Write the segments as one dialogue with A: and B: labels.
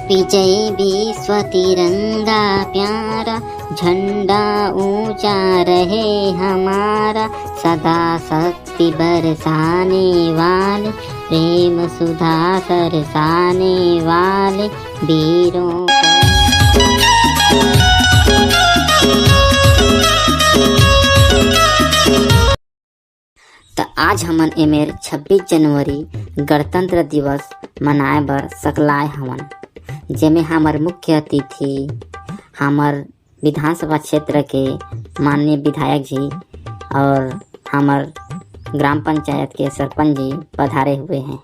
A: विजय विश्व तिरंगा प्यारा, झंडा ऊंचा रहे हमारा, सदा शक्ति बरसाने वाले, प्रेम सुधा बरसाने वाले वीरों तो आज हमन एमेर 26 जनवरी गणतंत्र दिवस मनाए बर सकलाए हवन, जेमे हमार मुख्य अतिथि हमार विधानसभा क्षेत्र के माननीय विधायक जी और हमार ग्राम पंचायत के सरपंच जी पधारे हुए हैं।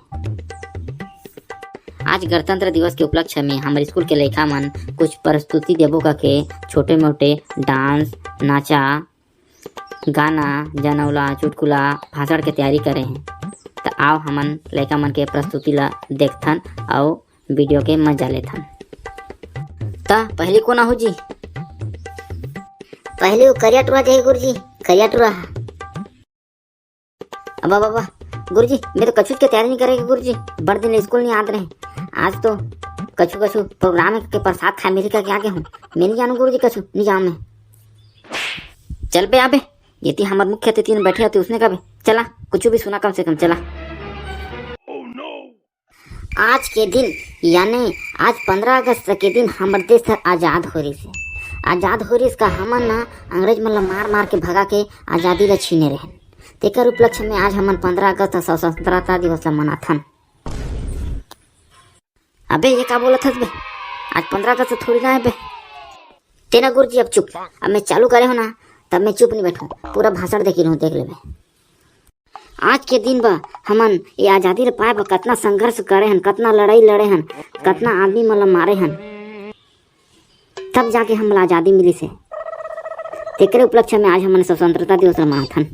A: आज गणतंत्र दिवस के उपलक्ष्य में हमारे स्कूल के लड़का मन कुछ प्रस्तुति देवो का के छोटे मोटे डांस, नाचा, गाना, जनौला, चुटकुला, भाषण के तैयारी करे हैं। तो आओ हमन लड़का मन के प्रस्तुति ला देखथन और वीडियो के मजा लेथन। तो पहले कौन हो जी?
B: पहले वो करिया टुरा जाए गुरुजी, करिया टुरा।
A: अब बाबा गुरुजी मेरे तो कछु के तैयारी नहीं करेगी गुरुजी, बड़ दिन स्कूल नहीं आते रहे, आज तो कछु प्रोग्राम के प्रसाद खाए मेरे का क्या आगे हूँ, मैं नहीं जानू गुरुजी, कछु नहीं जाऊँ मैं। चल पे आबे, ये थी हमारे मुख्य अतिथि में बैठे होते उसने कहा चला कुछ भी सुना कम से कम चला।
B: आज के दिन यानी आज 15 अगस्त के दिन हमारे देश आजाद हो रही है। आजाद हो रही का हमन ना अंग्रेज मन मार के भगा के आजादी ला छीने रहे। तेकर उपलक्ष्य में आज हमन 15 अगस्त स्वतंत्रता दिवस ला मनाथन।
A: अबे ये क्या बोला था बे? आज 15 अगस्त थोड़ी ना है बे।
B: तेना गुरुजी अब चुप, अब मैं चालू करे हो ना तब मैं चुप नहीं बैठूं, पूरा भाषण देखी रहूं, देख ले मैं। आज के दिन बा हमन ये आजादी ला पाए बा कितना संघर्ष करे हन, कितना लड़ाई लड़े हन, कितना आदमी मन मारे हन, तब जाके हम आजादी मिली से। तेकरे उपलक्ष्य में आज हमन स्वतंत्रता दिवस मनाथन।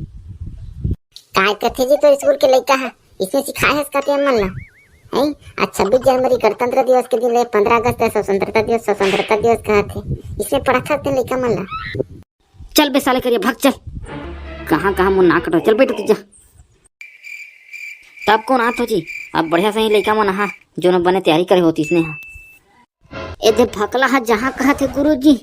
C: काय कथे जी तो स्कूल के लड़का है, इसने सिखाए है इसका मन ला है। आज 26 जनवरी गणतंत्र दिवस के दिन ले 15 अगस्त स्वतंत्रता दिवस कहा थे, इसने पढ़ा था अपने लड़का मन ला।
A: चल बे साले करिए भाग चल, कहाँ मुँह ना कटो, चल बेटा तू जा। तब कौन आत हो जी? अब बढ़िया से ही लड़का मन हा जो न बने तैयारी करे होती इसने
B: एदे भकला हा जहाँ कहा थे गुरुजी।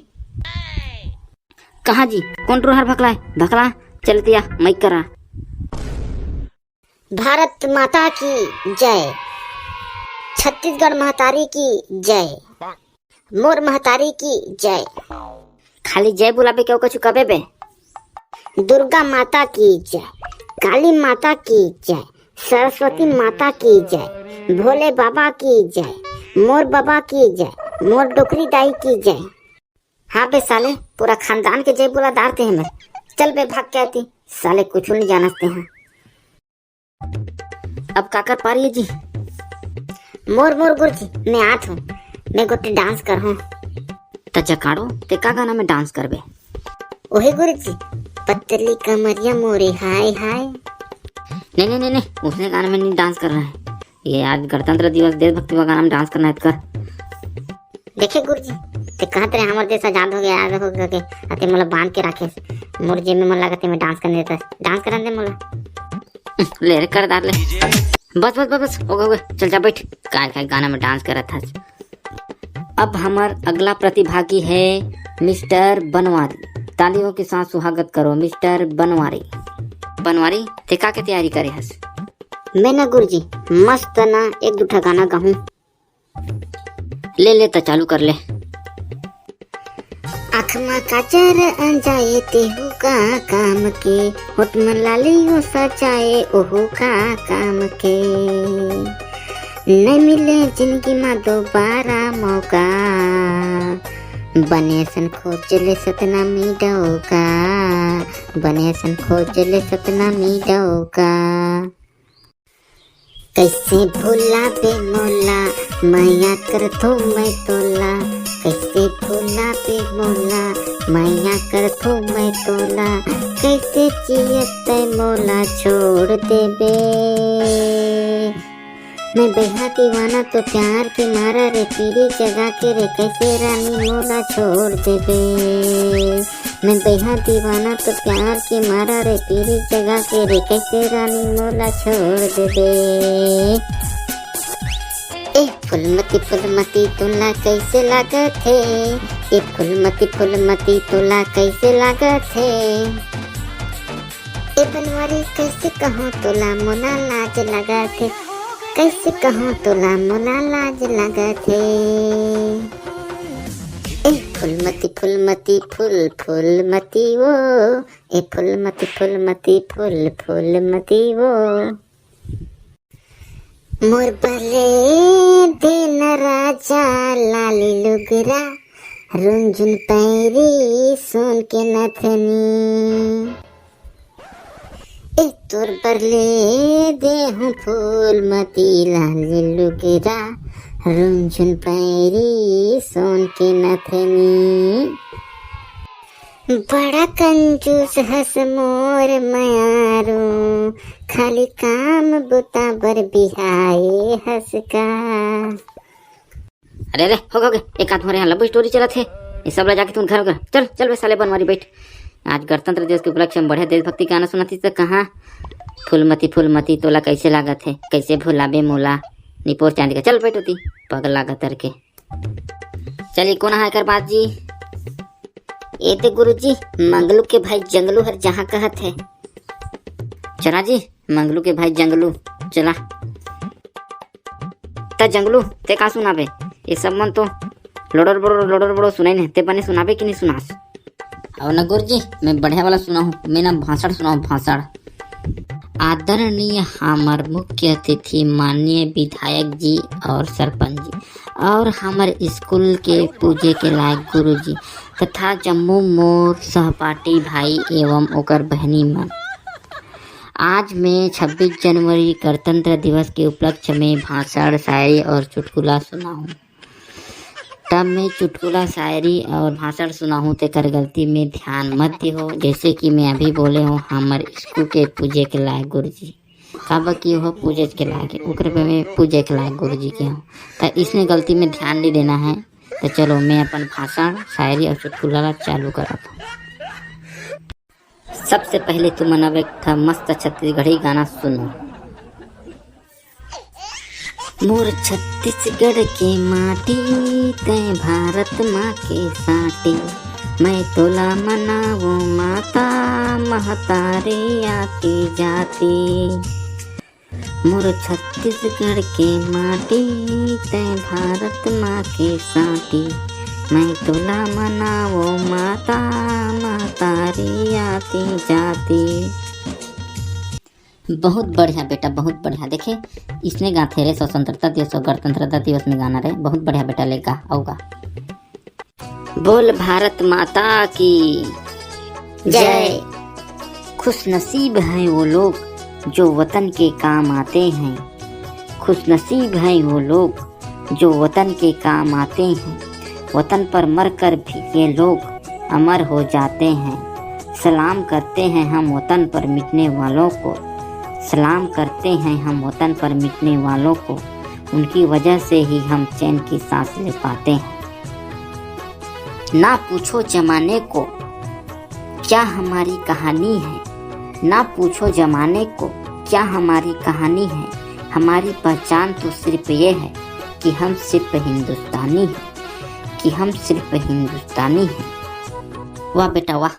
A: कहाँ जी? कौन रोहर भकला है? भकला चल दिया मई करा।
C: भारत माता की जय, छत्तीसगढ़ महतारी की जय, मोर महतारी की जय।
B: खाली जय बुलाबे क्यों कछु कबे बे?
C: दुर्गा माता की जय, काली माता की जय, सरस्वती माता की जय, भोले बाबा की जय, मोर बाबा की जय, मोर डोकरी दाई की जय।
B: हाँ बे साले पूरा खानदान के जय बुला डालते हैं मैं। चल बे भाग के आती, साले कुछ नहीं जानते हैं।
A: अब का कर पा रही है जी?
C: मोर गुरुजी मैं आठ हूँ, मैं गोटे डांस कर हूँ।
A: तो जकाड़ो ते का गाना में डांस करबे?
C: ओहे गुरुजी पतली कमरिया मोरे हाय हाय।
A: नहीं उसने गाने में नहीं डांस करना है, ये आज गणतंत्र दिवस देशभक्ति का गाना में डांस करना है। कर
C: देखे गुरुजी ते कहते रहे हमारे देश आजाद हो गया, आजाद हो गया के अते मोला बांध के रखे मोर जेब में मन लगते मैं डांस करने देता, डांस करने दे मोला।
A: ले रे कर डाल ले, बस हो गए चल जा बैठ, काय गाना में डांस कर रहा था। अब हमार अगला प्रतिभागी है मिस्टर बनवारी, तालियों के साथ स्वागत करो मिस्टर बनवारी। बनवारी ते का के तैयारी करे हस?
B: मैं ना गुरुजी मस्त ना एक दूठा गाना गाऊं।
A: ले तो चालू कर ले।
C: आँख में काजर अंजाए तेहू का काम के, होठ में लालियों सजाए ओहू का काम के, नहीं मिले जिंदगी में दोबारा मौका, बने सन खोज ले सतनामी डोका, बने सन खोज ले सतनामी डोका। कैसे भूला बे मोला मैया कर थो मैं तोला, कैसे भूला बे मोला मैया कर थो मैं तोला, कैसे जियत मोला छोड़ दे बे। मैं बेहा दीवाना तो प्यार के मारा रे, पीरी जगा के रे कैसे रानी मोला छोड़ दे बे। मैं बेहा दीवाना तो प्यार के मारा रे, पीरी जगा के रे कैसे रानी मोला छोड़ दे बे। ए फुलमती तोला कैसे लागत है? ए फुलमती तोला कैसे लागत है? ए बनवारी कैसे कहूँ तोला मोला लाज लागत है? कैसे कहूँ तोला मोला लाज लागत है? ए फुलमती फूलमती वो, ए फुलमती फूलमती वो। मोर बले दिन राजा लाली लुगरा, रुंझुन पैरी सुन के नथनी। ए तोर बरले देहूं फूलमती लाली लुगरा, रुंझुन पैरी सुन के नथनी। बड़ा कंजूस हस मोर मयारू, खाली काम बुता बर बिहाए हस का।
B: अरे हो गए एक हाथ हमारे यहाँ लंबी स्टोरी चला थे, ये सब ला जाके तुम घर होगा। चल वे साले बनवारी बैठ। आज गणतंत्र दिवस के उपलक्ष्य में बढ़िया देशभक्ति गाना सुनाती तो कहाँ फूलमती तोला कैसे लागत है? कैसे भुलाबे मोला निपोर चांदी का। चल बैठ होती पग लागत करके। चलिए कौन है कर बात जी? ये ते गुरुजी मंगलू के भाई जंगलू हर जहाँ कहत है। चला जी मंगलू के भाई जंगलू चला। ता जंगलू ते का सुनाबे? ये सब मन तो लोडर बड़ो सुनाई नहीं, ते बने सुनाबे कि नहीं सुनास? और ना गुरुजी मैं बढ़िया वाला सुना हूँ, मैं ना भाषण सुनाऊँ भाषण। आदरणीय हमार मुख्य अतिथि माननीय विधायक जी और सरपंच जी और हमारे स्कूल के पूजे के लायक गुरु जी तथा जम्मू मोर सहपाठी भाई एवं ओकर बहनी मन, आज मैं 26 जनवरी गणतंत्र दिवस के उपलक्ष्य में भाषण शायरी और चुटकुला सुना हूँ। तब मैं चुटकुला शायरी और भाषण सुना हूँ ते कर गलती में ध्यान मत दिहो। जैसे कि मैं अभी बोले हूँ हमारे स्कूल के पूजे के लायक गुरु जी कब की हो पूजे के लायक ओकर पे मैं पूजे के लायक गुरु जी के हूँ, तो इसने गलती में ध्यान नहीं देना है। तो चलो मैं अपन भाषण शायरी और चुटकुला चालू कराता हूँ। सबसे पहले तुम मनावे था मस्त छत्तीसगढ़ी गाना सुनो। मोर छत्तीसगढ़ के माटी तय भारत माँ के साटी, मैं तोला मनावो माता महतारे आती जाती। मोर छत्तीसगढ़ के माटी तय भारत माँ के साटी, मैं तोला मनावो माता महतारी आती जाती। बहुत बढ़िया बेटा बहुत बढ़िया। देखे इसने गा थे रे स्वतंत्रता दिवस और गणतंत्रता दिवस में गाना रे, बहुत बढ़िया बेटा लेगा आऊगा। बोल भारत माता की जय। खुश नसीब है वो लोग जो वतन के काम आते हैं, खुश नसीब है वो लोग जो वतन के काम आते हैं। वतन पर मरकर भी ये लोग अमर हो जाते हैं। सलाम करते हैं हम वतन पर मिटने वालों को, सलाम करते हैं हम वतन पर मिटने वालों को। उनकी वजह से ही हम चैन की सांस ले पाते हैं। ना पूछो जमाने को क्या हमारी कहानी है, ना पूछो जमाने को क्या हमारी कहानी है। हमारी पहचान तो सिर्फ ये है कि हम सिर्फ हिंदुस्तानी हैं, कि हम सिर्फ हिंदुस्तानी हैं। वाह बेटा वाह,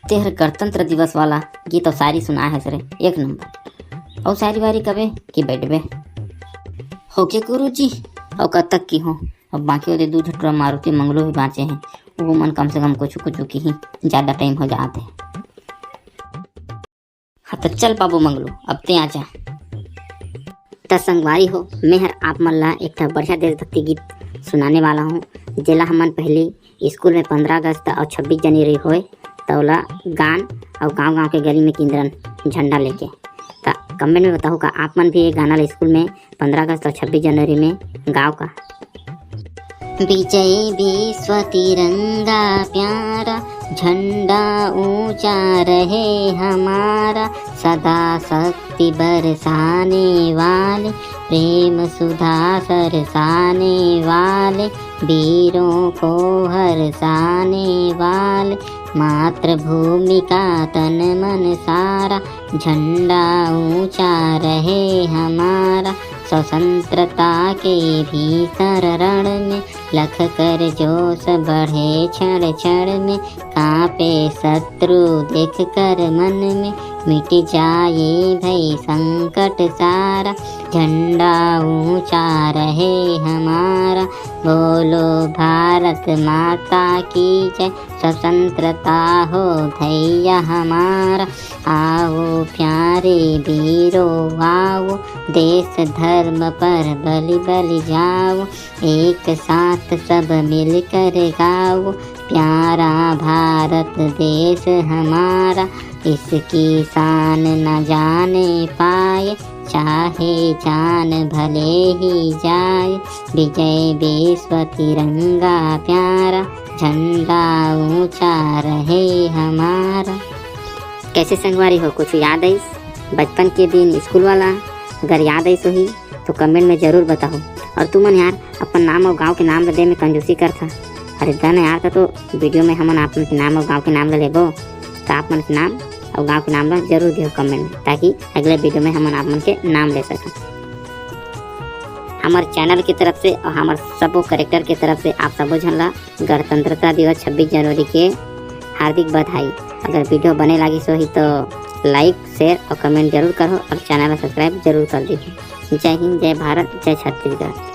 B: तेहर गणतंत्र दिवस वाला गीत और शायरी सुना है सर एक नंबर। और शायरी वारी कबे कि बैठबे हो के गुरु जी और कब तक की हो। अब बाकी वाले दूध झटरा मारुति मंगलो भी बाँचे हैं, वो मन कम से कम कुछ की ही ज़्यादा टाइम हो जाते हैं। हाँ तो चल बाबू मंगलू अब ते आ जा। त संगवारी हो मैं हर आप मन ला एक बढ़िया देशभक्ति गीत सुनाने वाला हूँ, जेला हमन पहले स्कूल में 15 अगस्त और 26 जनवरी होए तोला गान और गांव-गांव के गली में केंद्रन झंडा लेके। तो कमेंट में बताओ का आप मन भी ये गाना ला स्कूल में 15 अगस्त और 26 जनवरी में गाओ का। विजय विश्व तिरंगा प्यारा, झंडा ऊंचा रहे हमारा। सदा शक्ति बरसाने वाले, प्रेम सुधा सरसाने वाले, वीरों को हरसाने वाले। मातृभूमि का तन मन सारा, झंडा ऊंचा रहे हमारा। स्वतंत्रता के भीतर रण में लख कर जोश बढ़े क्षण क्षण में, कांपे शत्रु देख कर मन में, मिट जाए भई संकट सारा, झंडा ऊंचा रहे हमारा, बोलो भारत माता की जय, स्वतंत्रता हो भैया हमारा। आओ प्यारे वीरों आओ, देश धर्म पर बलि बलि जाओ, एक साथ सब मिलकर गाओ, प्यारा भारत देश हमारा, इसकी शान न जाने पाए, चाहे जान भले ही जाए, विजय विश्व तिरंगा प्यारा, झंडा ऊंचा रहे हमारा। कैसे संगवारी हो, कुछ याद है बचपन के दिन स्कूल वाला? अगर याद है सही तो कमेंट में जरूर बताओ। और तुमन यार अपन नाम और गांव के नाम दे में कंजूसी कर था, अरे दन यार तो वीडियो में हमन आप के नाम और गांव के नाम लेबो, तो आप मन के नाम और गांव के नाम ला जरूर दियो कमेंट में, ताकि अगले वीडियो में हमन आप मन के नाम ले सकें। हमारे चैनल की तरफ से और हमारे सबो करेक्टर की तरफ से आप सबो झन ला गणतंत्रता दिवस 26 जनवरी के हार्दिक बधाई। अगर वीडियो बने लगी सो ही तो लाइक शेयर और कमेंट जरूर करो और चैनल को सब्सक्राइब जरूर कर दीजिए। जय हिंद, जय भारत, जय छत्तीसगढ़।